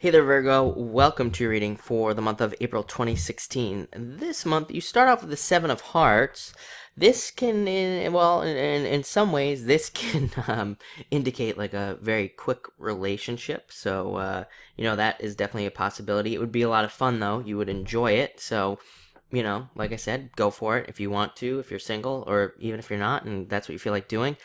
Hey there, Virgo. Welcome to your reading for the month of April 2016. This month, you start off with the Seven of Hearts. This can, in some ways, this can indicate like a very quick relationship. So, that is definitely a possibility. It would be a lot of fun, though. You would enjoy it. So, like I said, go for it if you want to, if you're single, or even if you're not, and that's what you feel like doing.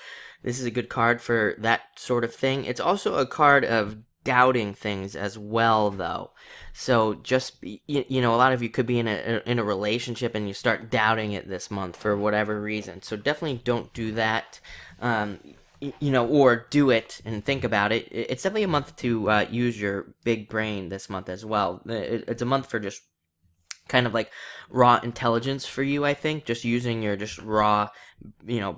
This is a good card for that sort of thing. It's also a card of doubting things as well, though. So just a lot of you could be in a relationship and you start doubting it this month for whatever reason. So definitely don't do that. Or do it and think about it. It's definitely a month to use your big brain this month as well. It's a month for just kind of like raw intelligence for you. I think just using your just raw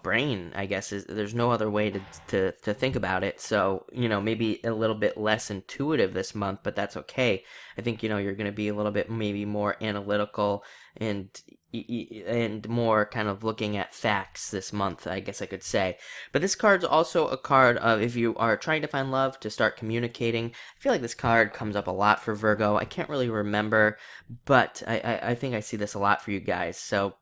brain, I guess, is there's no other way to think about it. So maybe a little bit less intuitive this month, but that's okay. I think you're going to be a little bit maybe more analytical and more kind of looking at facts this month, I guess I could say. But this card's also a card of, if you are trying to find love, to start communicating. I feel like this card comes up a lot for Virgo. I can't really remember, but I think I see this a lot for you guys. So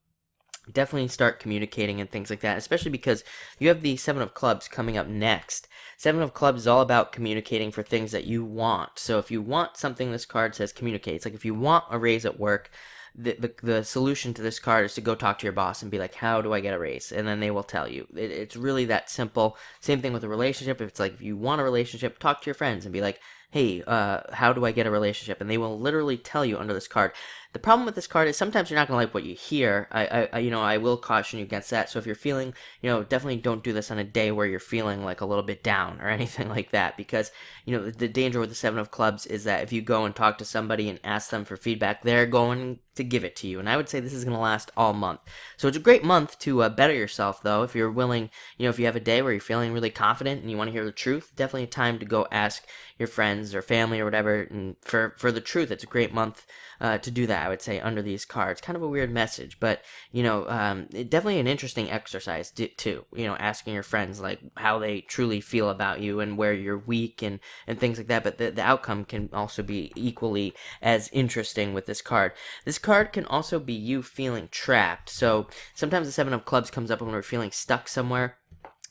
definitely start communicating and things like that, especially because you have the Seven of Clubs coming up next. Seven of Clubs is all about communicating for things that you want. So if you want something, this card says communicate. It's like if you want a raise at work, the solution to this card is to go talk to your boss and be like, how do I get a raise? And then they will tell you. It's really that simple. Same thing with a relationship. If it's like, if you want a relationship, talk to your friends and be like, hey, how do I get a relationship? And they will literally tell you under this card. The problem with this card is sometimes you're not going to like what you hear. I will caution you against that. So if you're feeling, definitely don't do this on a day where you're feeling like a little bit down or anything like that, because, the danger with the Seven of Clubs is that if you go and talk to somebody and ask them for feedback, they're going to give it to you. And I would say this is going to last all month. So it's a great month to better yourself, though. If you're willing, if you have a day where you're feeling really confident and you want to hear the truth, definitely a time to go ask your friends or family or whatever and for the truth. It's a great month to do that, I would say, under these cards. Kind of a weird message, but definitely an interesting exercise too. Asking your friends like how they truly feel about you and where you're weak and things like that. But the outcome can also be equally as interesting with this card. This card can also be you feeling trapped. So sometimes the Seven of Clubs comes up when we're feeling stuck somewhere,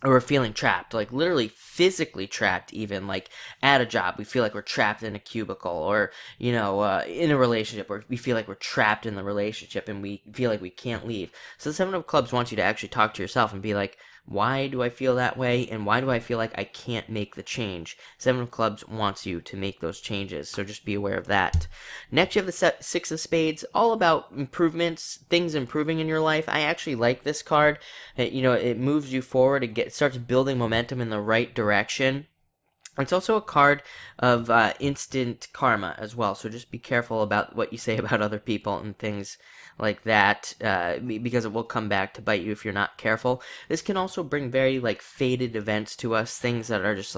or we're feeling trapped, like literally physically trapped, even like at a job. We feel like we're trapped in a cubicle, or, in a relationship where we feel like we're trapped in the relationship and we feel like we can't leave. So the Seven of Clubs wants you to actually talk to yourself and be like, why do I feel that way? And why do I feel like I can't make the change? Seven of Clubs wants you to make those changes, so just be aware of that. Next, you have the Six of Spades, all about improvements, things improving in your life. I actually like this card. It moves you forward. It starts building momentum in the right direction. It's also a card of instant karma as well, so just be careful about what you say about other people and things like that, because it will come back to bite you if you're not careful. This can also bring very fated events to us, things that are just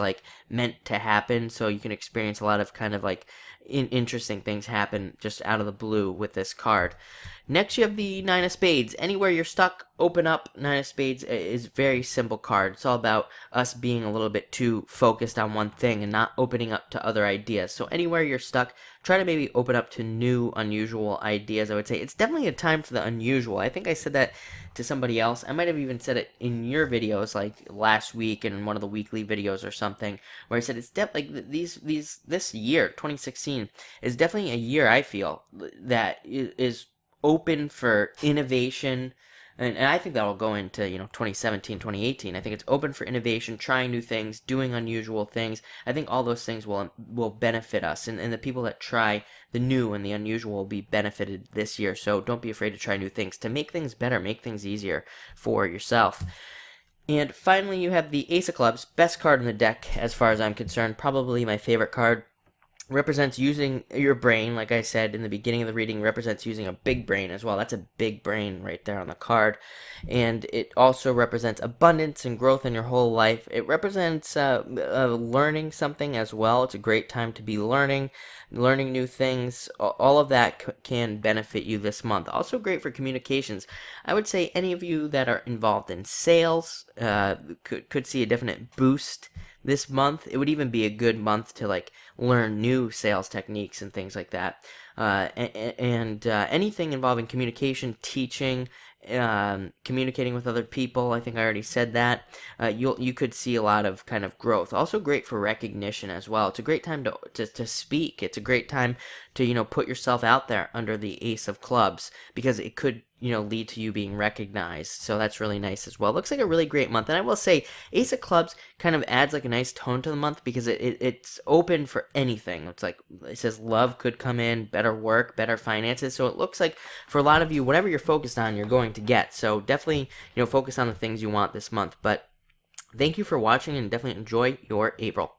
meant to happen, so you can experience a lot of kind of interesting things happen just out of the blue with this card. Next, you have the Nine of Spades. Anywhere you're stuck, open up. Nine of Spades is a very simple card. It's all about us being a little bit too focused on one thing and not opening up to other ideas. So anywhere you're stuck, try to maybe open up to new, unusual ideas, I would say. It's definitely a time for the unusual. I think I said that to somebody else. I might have even said it in your videos, like last week in one of the weekly videos or something, where I said it's definitely this year, 2016, is definitely a year, I feel, that is open for innovation, and I think that'll go into 2017, 2018. I think it's open for innovation, trying new things, doing unusual things. I think all those things will benefit us, and the people that try the new and the unusual will be benefited this year. So don't be afraid to try new things to make things better, make things easier for yourself. And finally, you have the Ace of Clubs, best card in the deck as far as I'm concerned, probably my favorite card. Represents using your brain, like I said in the beginning of the reading, represents using a big brain as well. That's a big brain right there on the card. And it also represents abundance and growth in your whole life. It represents learning something as well. It's a great time to be learning new things. All of that can benefit you this month. Also great for communications. I would say any of you that are involved in sales could see a definite boost this month. It would even be a good month to learn new sales techniques and things like that. And anything involving communication, teaching, communicating with other people. I think I already said that. You could see a lot of kind of growth. Also great for recognition as well. It's a great time to speak. It's a great time to put yourself out there under the Ace of Clubs, because it could lead to you being recognized. So that's really nice as well. Looks like a really great month. And I will say, Ace of Clubs kind of adds like a nice tone to the month, because it's open for anything. It's like, it says love could come in, better work, better finances. So it looks like for a lot of you, whatever you're focused on, you're going to get. So definitely, focus on the things you want this month. But thank you for watching, and definitely enjoy your April.